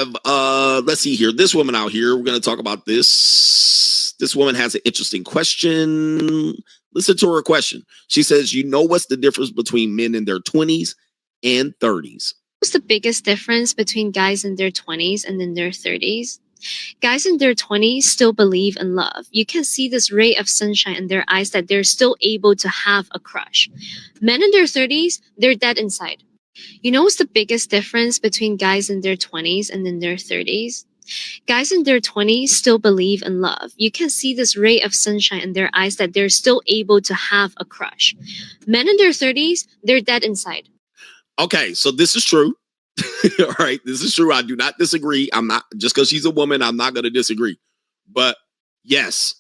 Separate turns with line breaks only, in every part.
Let's see here. This woman out here, we're going to talk about this. This woman has an interesting question. Listen to her question. She says, you know what's the difference between men in their 20s and 30s?
What's the biggest difference between guys in their 20s and in their 30s? Guys in their 20s still believe in love. You can see this ray of sunshine in their eyes that they're still able to have a crush. Men in their 30s, they're dead inside. You know what's the biggest difference between guys in their 20s and in their 30s? Guys in their 20s still believe in love. You can see this ray of sunshine in their eyes that they're still able to have a crush. Men in their 30s, they're dead inside.
Okay, so this is true. All right, this is true. I do not disagree. I'm not, just because she's a woman, I'm not going to disagree. But yes,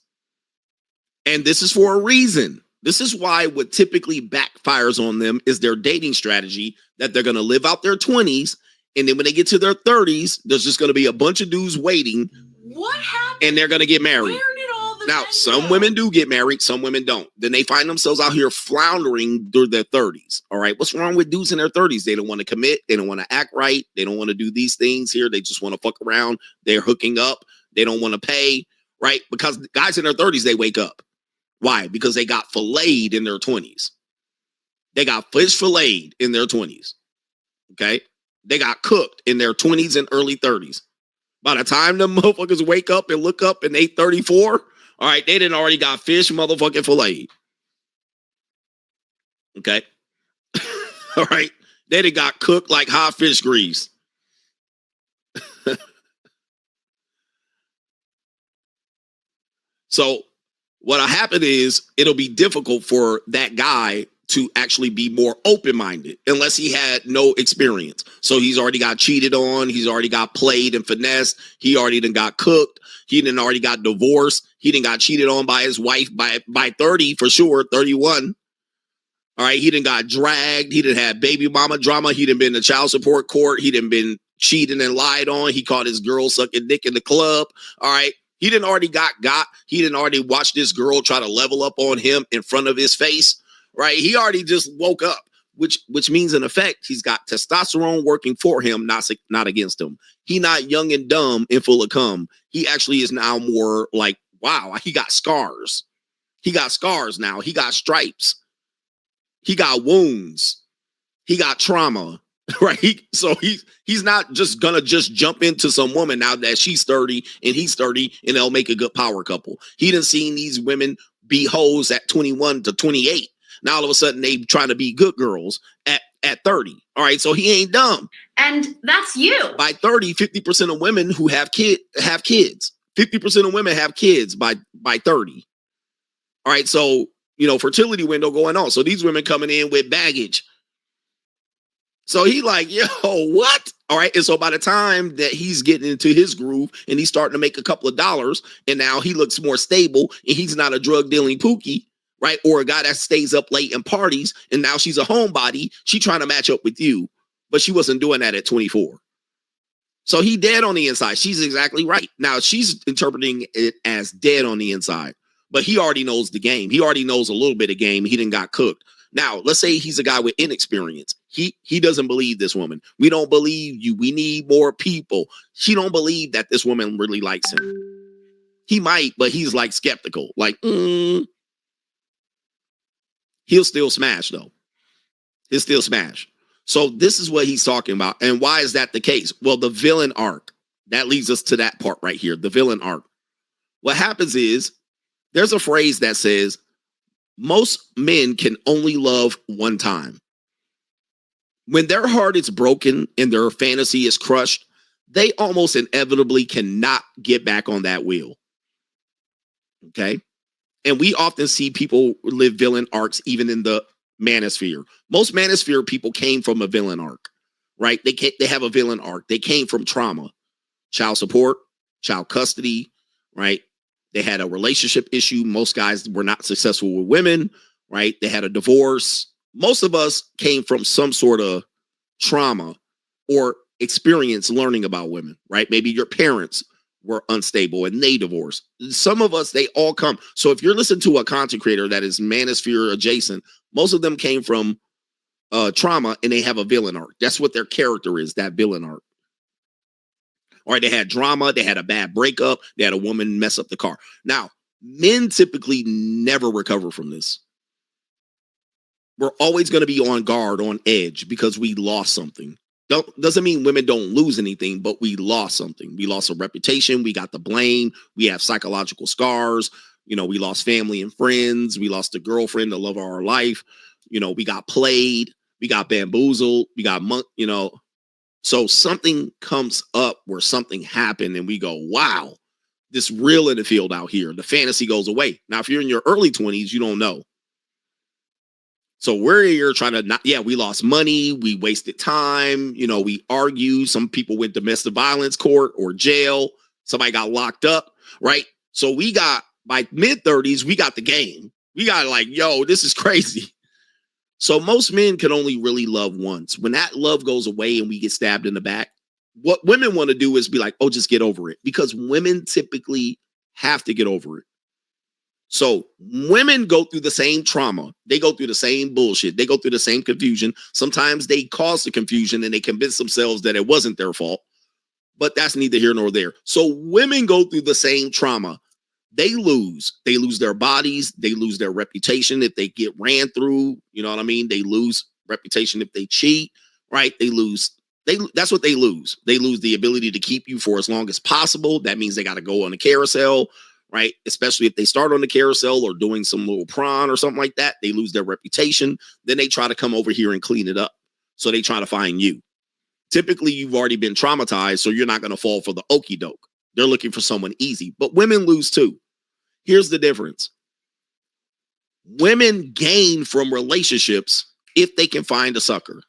and this is for a reason. This is why what typically backfires on them is their dating strategy, that they're going to live out their 20s. And then when they get to their 30s, there's just going to be a bunch of dudes waiting.
What happened?
And they're going to get married.
Where did all the
Now,
men
some
go?
women do get married, some women don't. Then they find themselves out here floundering through their 30s. All right. What's wrong with dudes in their 30s? They don't want to commit. They don't want to act right. They don't want to do these things here. They just want to fuck around. They're hooking up. They don't want to pay. Right. Because guys in their 30s, they wake up. Why? Because they got filleted in their 20s. They got fish filleted in their 20s. Okay. They got cooked in their 20s and early 30s. By the time the motherfuckers wake up and look up and they 34, all right, they didn't already got fish motherfucking filleted. Okay. All right. They done got cooked like hot fish grease. So what'll happen is it'll be difficult for that guy to actually be more open-minded unless he had no experience. So he's already got cheated on. He's already got played and finessed. He already done got cooked. He done already got divorced. He done got cheated on by his wife by 30 for sure, 31. All right, he done got dragged. He done had baby mama drama. He done been to child support court. He done been cheated and lied on. He caught his girl sucking dick in the club. All right. He didn't already got. He didn't already watch this girl try to level up on him in front of his face. Right. He already just woke up, which means in effect, he's got testosterone working for him, not against him. He not young and dumb and full of cum. He actually is now more like, wow, he got scars. He got scars now. He got stripes. He got wounds. He got trauma. Right. So he's not just gonna just jump into some woman now that she's 30 and he's 30 and they'll make a good power couple. He done seen these women be hoes at 21 to 28. Now all of a sudden they trying to be good girls at 30. All right. So he ain't dumb.
And that's you.
By 30, 50% of women who have kids. 50% of women have kids by 30. All right. So, fertility window going on. So these women coming in with baggage. So he like, yo, what? All right. And so by the time that he's getting into his groove and he's starting to make a couple of dollars and now he looks more stable and he's not a drug dealing pookie, right? Or a guy that stays up late and parties and now she's a homebody. She trying to match up with you, but she wasn't doing that at 24. So he dead on the inside. She's exactly right. Now she's interpreting it as dead on the inside, but he already knows the game. He already knows a little bit of game. He didn't got cooked. Now, let's say he's a guy with inexperience. He doesn't believe this woman. We don't believe you. We need more people. She don't believe that this woman really likes him. He might, but he's like skeptical. Like, he'll still smash though. He'll still smash. So this is what he's talking about. And why is that the case? Well, the villain arc. That leads us to that part right here. The villain arc. What happens is there's a phrase that says, most men can only love one time. When their heart is broken and their fantasy is crushed, they almost inevitably cannot get back on that wheel. Okay? And we often see people live villain arcs even in the manosphere. Most manosphere people came from a villain arc, right? They have a villain arc. They came from trauma, child support, child custody, right? They had a relationship issue. Most guys were not successful with women, right? They had a divorce. Most of us came from some sort of trauma or experience learning about women, right? Maybe your parents were unstable and they divorced. Some of us, they all come. So if you're listening to a content creator that is manosphere adjacent, most of them came from trauma and they have a villain arc. That's what their character is, that villain arc. All right, they had drama, they had a bad breakup, they had a woman mess up the car. Now, men typically never recover from this. We're always going to be on guard, on edge, because we lost something. Doesn't mean women don't lose anything, but we lost something. We lost a reputation. We got the blame. We have psychological scars. You know, we lost family and friends. We lost a girlfriend, the love of our life. You know, we got played. We got bamboozled. We got, you know. So something comes up where something happened and we go, wow, this real in the field out here. The fantasy goes away. Now, if you're in your early 20s, you don't know. So we're here trying to not, we lost money. We wasted time. You know, we argued. Some people went domestic violence court or jail. Somebody got locked up, right? So we got, by mid-30s, we got the game. We got like, yo, this is crazy. So most men can only really love once. When that love goes away and we get stabbed in the back, what women want to do is be like, oh, just get over it. Because women typically have to get over it. So women go through the same trauma. They go through the same bullshit. They go through the same confusion. Sometimes they cause the confusion and they convince themselves that it wasn't their fault. But that's neither here nor there. So women go through the same trauma. They lose. They lose their bodies. They lose their reputation if they get ran through. You know what I mean? They lose reputation if they cheat, right? They lose. That's what they lose. They lose the ability to keep you for as long as possible. That means they got to go on a carousel, right? Especially if they start on the carousel or doing some little prawn or something like that. They lose their reputation. Then they try to come over here and clean it up. So they try to find you. Typically, you've already been traumatized, so you're not going to fall for the okie doke. They're looking for someone easy. But women lose too. Here's the difference. Women gain from relationships if they can find a sucker.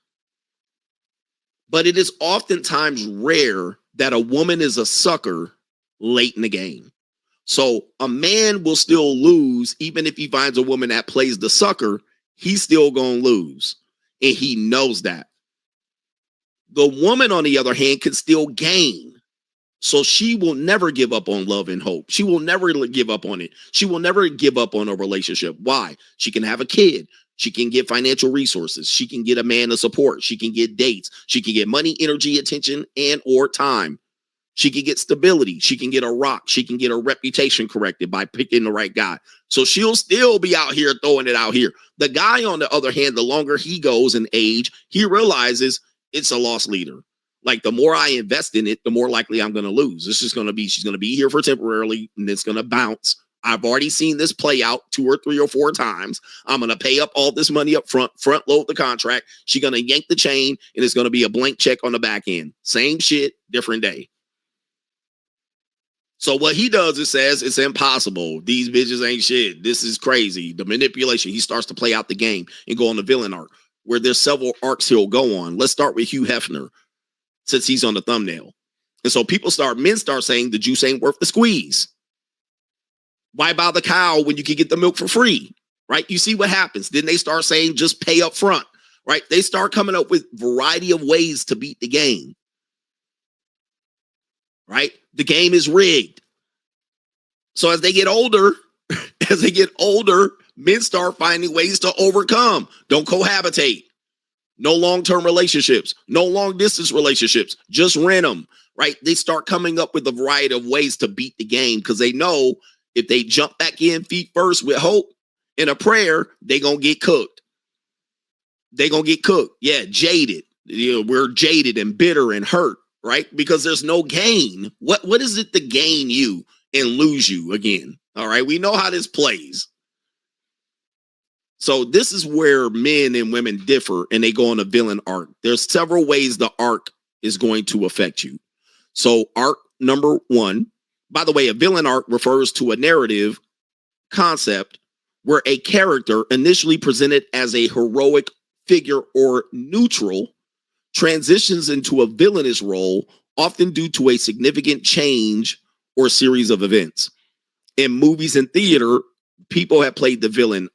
But it is oftentimes rare that a woman is a sucker late in the game. So a man will still lose even if he finds a woman that plays the sucker. He's still going to lose. And he knows that. The woman, on the other hand, can still gain. So she will never give up on love and hope. She will never give up on it. She will never give up on a relationship. Why? She can have a kid. She can get financial resources. She can get a man to support. She can get dates. She can get money, energy, attention, and or time. She can get stability. She can get a rock. She can get her reputation corrected by picking the right guy. So she'll still be out here throwing it out here. The guy, on the other hand, the longer he goes in age, he realizes it's a lost leader. Like, the more I invest in it, the more likely I'm going to lose. It's just going to be, she's going to be here for temporarily and it's going to bounce. I've already seen this play out 2 or 3 or 4 times. I'm going to pay up all this money up front load the contract. She's going to yank the chain and it's going to be a blank check on the back end. Same shit, different day. So what he does is says it's impossible. These bitches ain't shit. This is crazy. The manipulation. He starts to play out the game and go on the villain arc, where there's several arcs he'll go on. Let's start with Hugh Hefner, since he's on the thumbnail. And so men start saying the juice ain't worth the squeeze. Why buy the cow when you can get the milk for free? Right? You see what happens. Then they start saying just pay up front. Right? They start coming up with variety of ways to beat the game. Right? The game is rigged. So as they get older, men start finding ways to overcome. Don't cohabitate. No long-term relationships. No long-distance relationships. Just rent them. Right? They start coming up with a variety of ways to beat the game because they know if they jump back in feet first with hope and a prayer, they're going to get cooked. They're going to get cooked. Yeah, jaded. You know, we're jaded and bitter and hurt. Right? Because there's no gain. What is it to gain you and lose you again? All right. We know how this plays. So this is where men and women differ and they go on a villain arc. There's several ways the arc is going to affect you. So arc number 1, by the way, a villain arc refers to a narrative concept where a character initially presented as a heroic figure or neutral transitions into a villainous role, often due to a significant change or series of events. In movies and theater, people have played the villain.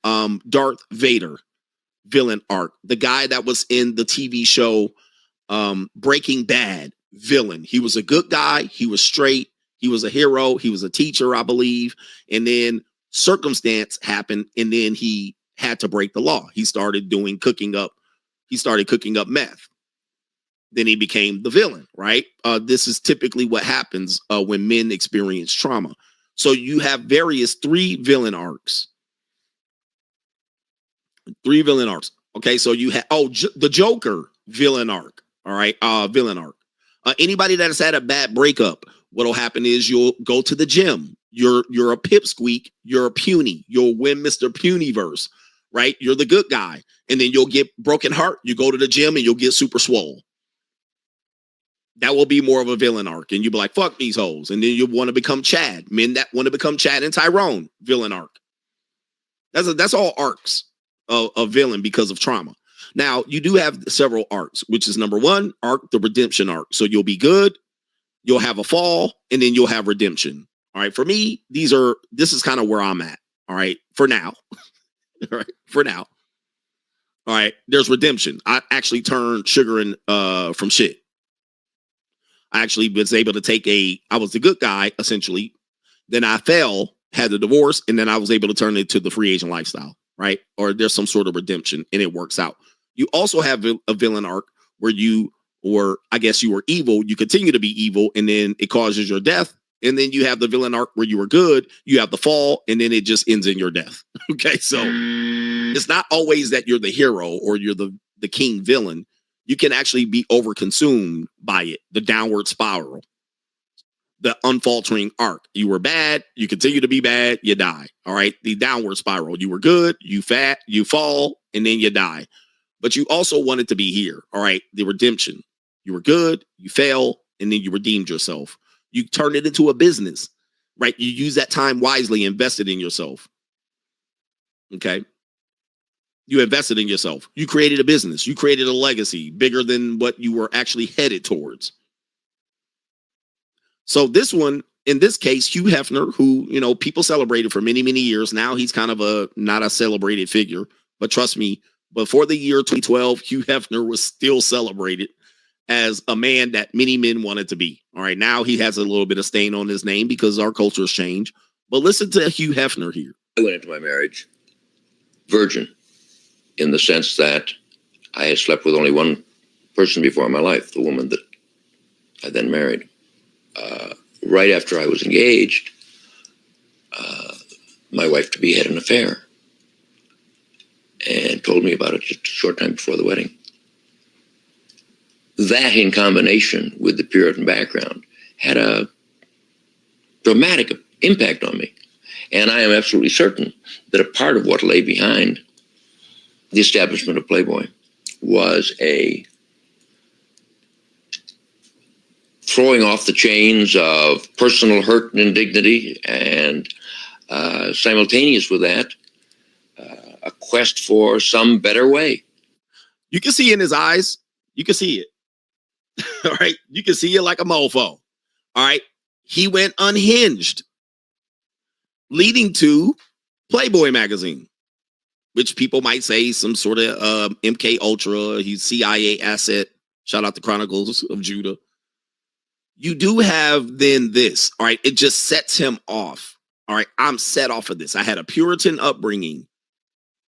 Darth Vader, villain arc. The guy that was in the TV show Breaking Bad, villain. He was a good guy. He was straight. He was a hero. He was a teacher, I believe. And then circumstance happened, and then he had to break the law. He started cooking up meth. Then he became the villain, right? This is typically what happens when men experience trauma. So you have various three villain arcs. Okay, so you have the Joker villain arc. All right, villain arc. Anybody that has had a bad breakup, what'll happen is you'll go to the gym. You're a pipsqueak. You're a puny. You'll win Mr. Punyverse, right? You're the good guy, and then you'll get broken heart. You go to the gym and you'll get super swole. That will be more of a villain arc, and you'll be like, "Fuck these hoes," and then you want to become Chad. Men that want to become Chad and Tyrone, villain arc. That's all arcs of villain because of trauma. Now, you do have several arcs, which is number one arc, the redemption arc. So you'll be good, you'll have a fall, and then you'll have redemption. All right. For me, this is kind of where I'm at. All right. For now. All right. For now. All right. There's redemption. I actually turned Sugar from shit. I actually was able to I was the good guy, essentially. Then I fell, had the divorce, and then I was able to turn it to the free agent lifestyle. Right. Or there's some sort of redemption and it works out. You also have a villain arc where you were evil. You continue to be evil, and then it causes your death. And then you have the villain arc where you were good. You have the fall, and then it just ends in your death. Okay, so it's not always that you're the hero or you're the king villain. You can actually be overconsumed by it. The downward spiral, the unfaltering arc. You were bad. You continue to be bad. You die. All right, the downward spiral. You were good. You fall, and then you die. But you also wanted to be here. All right. The redemption. You were good. You fail. And then you redeemed yourself. You turned it into a business, right? You use that time wisely, invested in yourself. Okay. You invested in yourself. You created a business. You created a legacy bigger than what you were actually headed towards. So this one, in this case, Hugh Hefner, who, people celebrated for many, many years. Now he's kind of not a celebrated figure, but trust me, before the year 2012, Hugh Hefner was still celebrated as a man that many men wanted to be. All right, now he has a little bit of stain on his name because our culture has changed. But listen to Hugh Hefner here.
I went into my marriage virgin in the sense that I had slept with only one person before in my life, the woman that I then married. Right after I was engaged, my wife-to-be had an affair and told me about it just a short time before the wedding. That, in combination with the Puritan background, had a dramatic impact on me. And I am absolutely certain that a part of what lay behind the establishment of Playboy was a throwing off the chains of personal hurt and indignity, and simultaneous with that, a quest for some better way.
You can see in his eyes. You can see it. All right. You can see it like a mofo. All right. He went unhinged, leading to Playboy magazine, which people might say some sort of MK Ultra. He's CIA asset. Shout out to Chronicles of Judah. You do have then this. All right. It just sets him off. All right. I'm set off of this. I had a Puritan upbringing.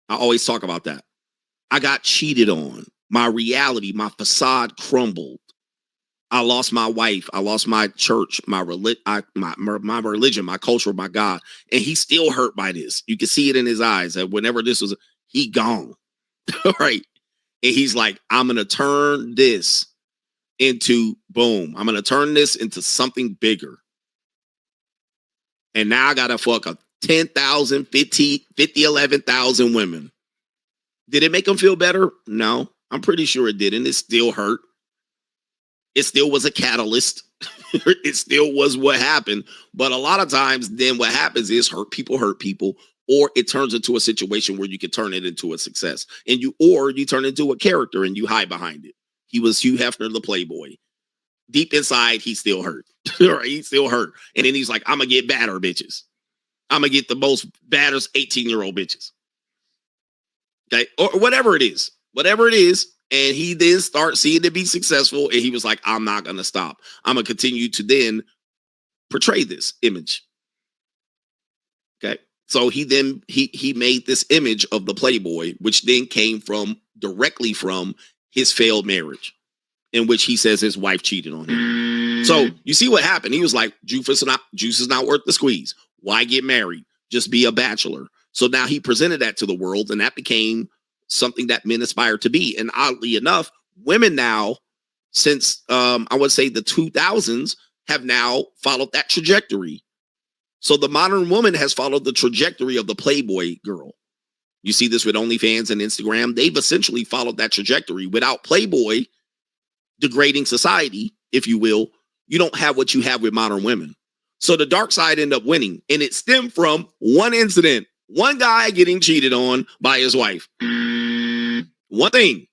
I always talk about that. I got cheated on. My reality, my facade crumbled. I lost my wife. I lost my church, my religion, my culture, my God. And he's still hurt by this. You can see it in his eyes that whenever this was, he gone. All right. And he's like, I'm going to turn this into boom. I'm going to turn this into something bigger. And now I got to fuck 10,000, 50, 11,000 women. Did it make him feel better? No, I'm pretty sure it didn't. It still hurt. It still was a catalyst. It still was what happened. But a lot of times then what happens is hurt people, or it turns into a situation where you can turn it into a success. And you turn into a character and you hide behind it. He was Hugh Hefner, the Playboy. Deep inside, he still hurt. Right? He still hurt. And then he's like, I'm going to get badder bitches. I'm going to get the most baddest 18-year-old bitches. Okay. Or whatever it is. And he then starts seeing it be successful. And he was like, I'm not going to stop. I'm going to continue to then portray this image. Okay. So he made this image of the Playboy, which then came directly from his failed marriage in which he says his wife cheated on him. So you see what happened. He was like, juice is not worth the squeeze. Why get married? Just be a bachelor. So now he presented that to the world, and that became something that men aspire to be. And oddly enough, women now, since I would say the 2000s, have now followed that trajectory. So the modern woman has followed the trajectory of the Playboy girl. You see this with OnlyFans and Instagram. They've essentially followed that trajectory. Without Playboy degrading society, if you will, you don't have what you have with modern women. So the dark side ended up winning, and it stemmed from one incident. One guy getting cheated on by his wife. One thing.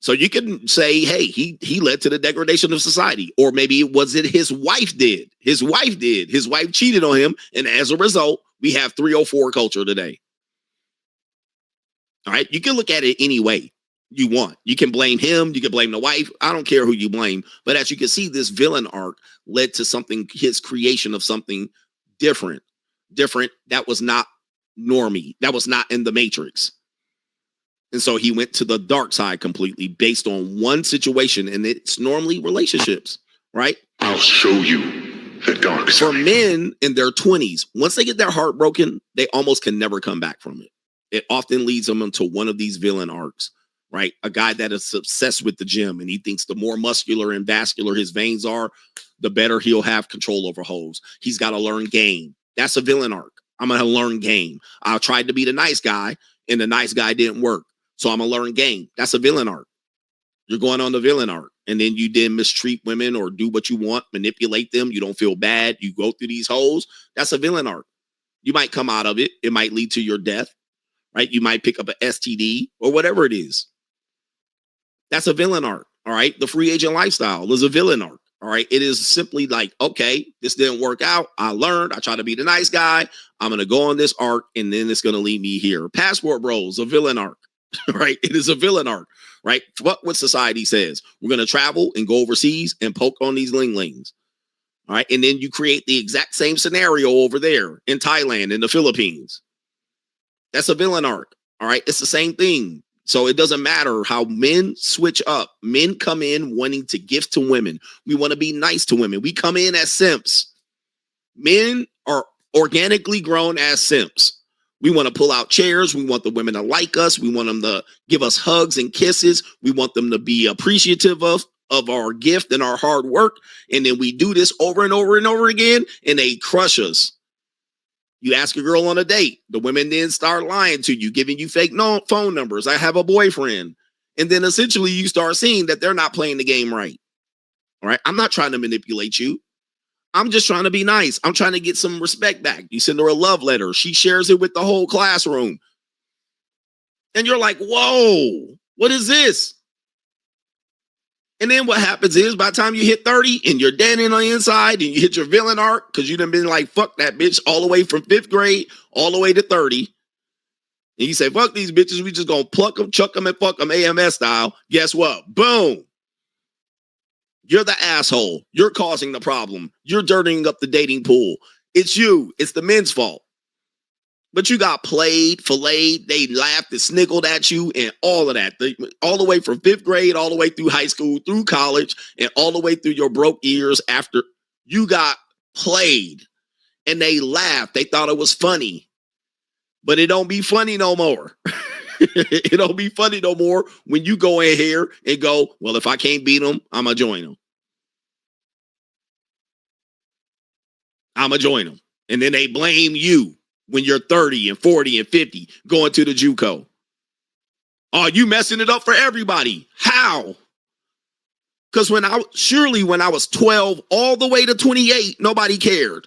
So you can say, hey, he led to the degradation of society. Or maybe it was it his wife did. His wife did. His wife cheated on him. And as a result, we have 304 culture today. All right. You can look at it any way you want. You can blame him. You can blame the wife. I don't care who you blame. But as you can see, this villain arc led to something, his creation of something different that was not normie, that was not in the Matrix. And so he went to the dark side completely based on one situation, and it's normally relationships, right?
I'll show you the dark side.
For men in their 20s, once they get their heart broken, they almost can never come back from it. It often leads them into one of these villain arcs, right? A guy that is obsessed with the gym, and he thinks the more muscular and vascular his veins are, the better he'll have control over hoes. He's got to learn game. That's a villain arc. I'm going to learn game. I tried to be the nice guy, and the nice guy didn't work. So I'm going to learn game. That's a villain arc. You're going on the villain arc. And then you then mistreat women or do what you want, manipulate them. You don't feel bad. You go through these holes. That's a villain arc. You might come out of it. It might lead to your death, right? You might pick up an STD or whatever it is. That's a villain arc. All right. The free agent lifestyle is a villain arc. All right. It is simply like, okay, this didn't work out. I learned. I try to be the nice guy. I'm going to go on this arc, and then it's going to lead me here. Passport Bros, a villain arc, right? It is a villain arc, right? What society says. We're going to travel and go overseas and poke on these linglings. All right. And then you create the exact same scenario over there in Thailand, in the Philippines. That's a villain arc. All right. It's the same thing. So it doesn't matter how men switch up. Men come in wanting to gift to women. We want to be nice to women. We come in as simps. Men are organically grown as simps. We want to pull out chairs. We want the women to like us. We want them to give us hugs and kisses. We want them to be appreciative of our gift and our hard work. And then we do this over and over and over again, and they crush us. You ask a girl on a date. The women then start lying to you, giving you fake phone numbers. I have a boyfriend. And then essentially you start seeing that they're not playing the game right. All right. I'm not trying to manipulate you. I'm just trying to be nice. I'm trying to get some respect back. You send her a love letter. She shares it with the whole classroom. And you're like, whoa, what is this? And then what happens is by the time you hit 30 and you're dead in on the inside and you hit your villain arc because you done been like, fuck that bitch all the way from 5th grade all the way to 30. And you say, fuck these bitches. We just going to pluck them, chuck them, and fuck them AMS style. Guess what? Boom. You're the asshole. You're causing the problem. You're dirtying up the dating pool. It's you. It's the men's fault. But you got played, filleted, they laughed and sniggled at you and all of that. All the way from 5th grade, all the way through high school, through college, and all the way through your broke years after you got played. And they laughed. They thought it was funny. But it don't be funny no more. It don't be funny no more when you go in here and go, well, if I can't beat them, I'm going to join them. I'm going to join them. And then they blame you. When you're 30 and 40 and 50 going to the JUCO. Oh, you messing it up for everybody. How? Because when I was 12 all the way to 28, nobody cared.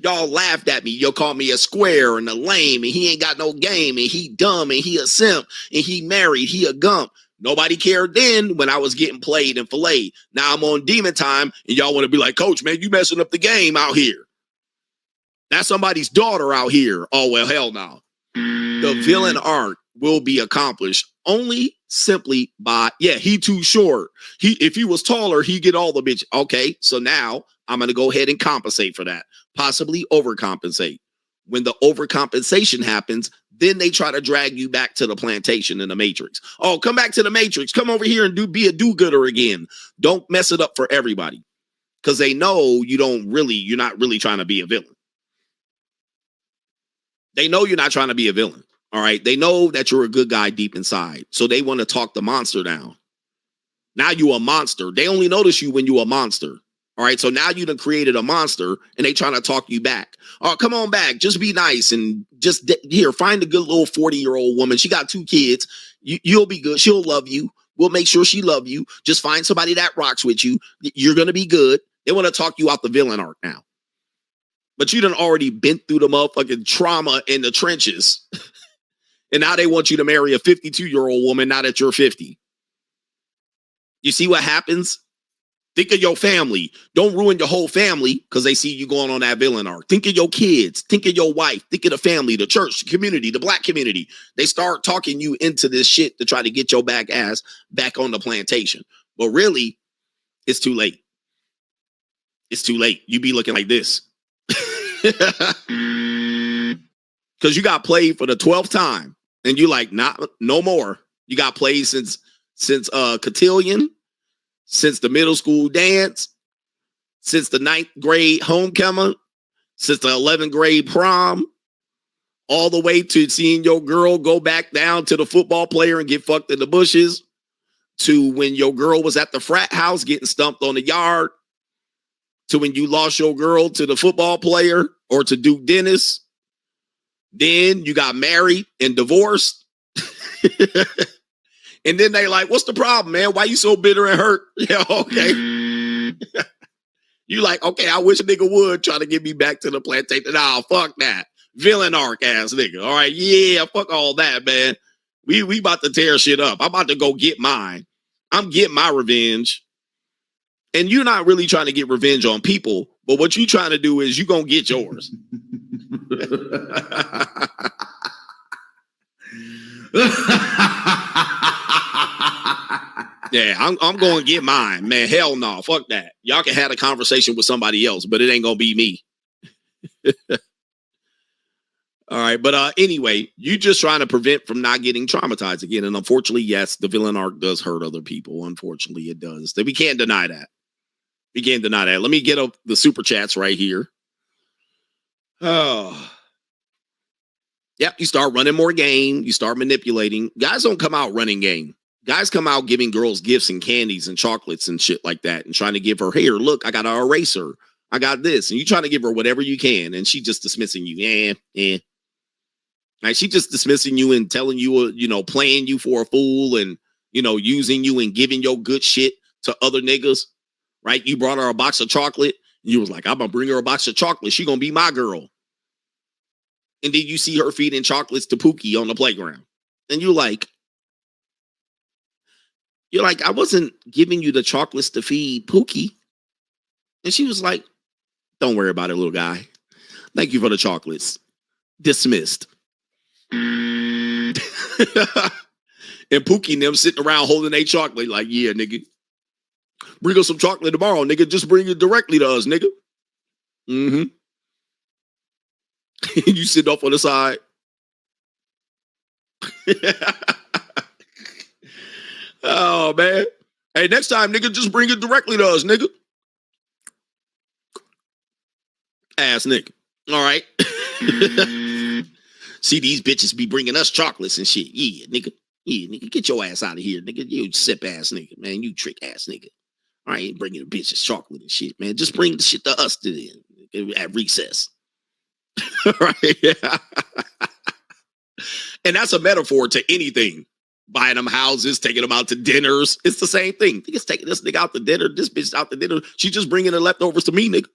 Y'all laughed at me. Y'all called me a square and a lame and he ain't got no game and he dumb and he a simp and he married, he a gump. Nobody cared then when I was getting played and filleted. Now I'm on demon time and y'all want to be like, Coach, man, you messing up the game out here. That's somebody's daughter out here. Oh, well, hell no. The villain arc will be accomplished only simply by, he too short. If he was taller, he'd get all the bitch. Okay, so now I'm going to go ahead and compensate for that. Possibly overcompensate. When the overcompensation happens, Then they try to drag you back to the plantation in the Matrix. Oh, come back to the Matrix. Come over here and be a do-gooder again. Don't mess it up for everybody. Because they know you're not really trying to be a villain. They know you're not trying to be a villain. All right. They know that you're a good guy deep inside. So they want to talk the monster down. Now you a monster. They only notice you when you a monster. All right. So now you done created a monster and they trying to talk you back. Oh, come on back. Just be nice and just here, find a good little 40-year-old woman. She got 2 kids. You'll be good. She'll love you. We'll make sure she love you. Just find somebody that rocks with you. You're going to be good. They want to talk you out the villain arc now. But you done already been through the motherfucking trauma in the trenches. And now they want you to marry a 52-year-old woman now that you're 50. You see what happens? Think of your family. Don't ruin your whole family because they see you going on that villain arc. Think of your kids. Think of your wife. Think of the family, the church, the community, the black community. They start talking you into this shit to try to get your back ass back on the plantation. But really, it's too late. It's too late. You be looking like this. Because you got played for the 12th time. And you like, no more. You got played since Cotillion. Since the middle school dance, since the 9th grade homecoming, since the 11th grade prom, all the way to seeing your girl go back down to the football player and get fucked in the bushes, to when your girl was at the frat house getting stumped on the yard, to when you lost your girl to the football player or to Duke Dennis. Then you got married and divorced. And then they like, what's the problem, man? Why you so bitter and hurt? Yeah, okay. You like, okay, I wish a nigga would try to get me back to the plantation. Nah, fuck that. Villain arc ass nigga. All right, yeah, fuck all that, man. We about to tear shit up. I'm about to go get mine. I'm getting my revenge. And you're not really trying to get revenge on people, but what you trying to do is you gonna get yours. Yeah, I'm going to get mine, man. Hell no, fuck that. Y'all can have a conversation with somebody else, but it ain't going to be me. All right, but anyway, you just trying to prevent from not getting traumatized again. And unfortunately, yes, the villain arc does hurt other people. Unfortunately, it does. We can't deny that. We can't deny that. Let me get up the super chats right here. Oh. Yep, you start running more game. You start manipulating. Guys don't come out running game. Guys come out giving girls gifts and candies and chocolates and shit like that and trying to give her, here, look, I got an eraser. I got this. And you trying to give her whatever you can. And she just dismissing you. Like she just dismissing you and telling you, playing you for a fool and, using you and giving your good shit to other niggas. Right? You brought her a box of chocolate. And you was like, I'm going to bring her a box of chocolate. She going to be my girl. And then you see her feeding chocolates to Pookie on the playground. And you're like, I wasn't giving you the chocolates to feed Pookie. And she was like, don't worry about it, little guy. Thank you for the chocolates. Dismissed. And Pookie and them sitting around holding a chocolate like, yeah, nigga. Bring us some chocolate tomorrow, nigga. Just bring it directly to us, nigga. Mm-hmm. You sit off on the side. Oh, man. Hey, next time, nigga, just bring it directly to us, nigga. Ass nigga. All right. See, these bitches be bringing us chocolates and shit. Yeah, nigga. Yeah, nigga, get your ass out of here, nigga. You sip ass nigga, man. You trick ass nigga. All right, ain't bringing the bitches chocolate and shit, man. Just bring the shit to us at recess. All right. Yeah. And that's a metaphor to anything. Buying them houses, taking them out to dinners. It's the same thing. Nigga's taking this nigga out to dinner. This bitch out to dinner. She just bringing the leftovers to me, nigga.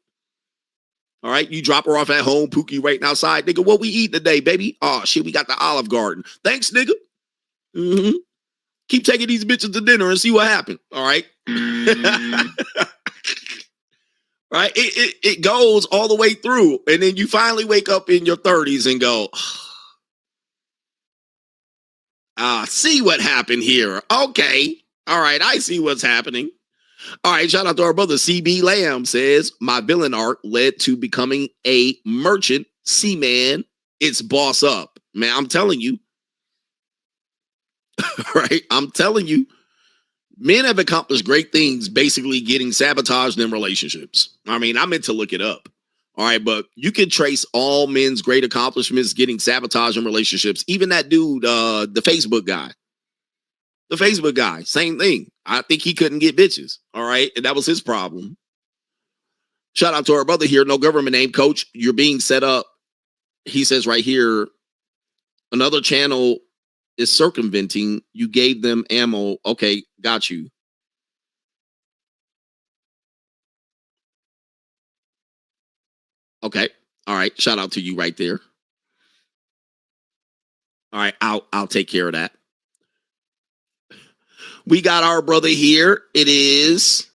All right, you drop her off at home. Pookie waiting outside. Nigga, what we eat today, baby? Oh, shit, we got the Olive Garden. Thanks, nigga. Mm-hmm. Keep taking these bitches to dinner and see what happens. All right? Right? It goes all the way through. And then you finally wake up in your 30s and go, see what happened here. Okay. All right. I see what's happening. All right. Shout out to our brother CB Lamb says, my villain arc led to becoming a merchant seaman. It's boss up. Man, I'm telling you. Right? I'm telling you. Men have accomplished great things basically getting sabotaged in relationships. I mean, I meant to look it up. All right, but you can trace all men's great accomplishments getting sabotaged in relationships. Even that dude, the Facebook guy. The Facebook guy, same thing. I think he couldn't get bitches. All right. And that was his problem. Shout out to our brother here. No government name, coach. You're being set up. He says right here, another channel is circumventing. You gave them ammo. Okay, got you. Okay. All right. Shout out to you right there. All right. I'll take care of that. We got our brother here. It is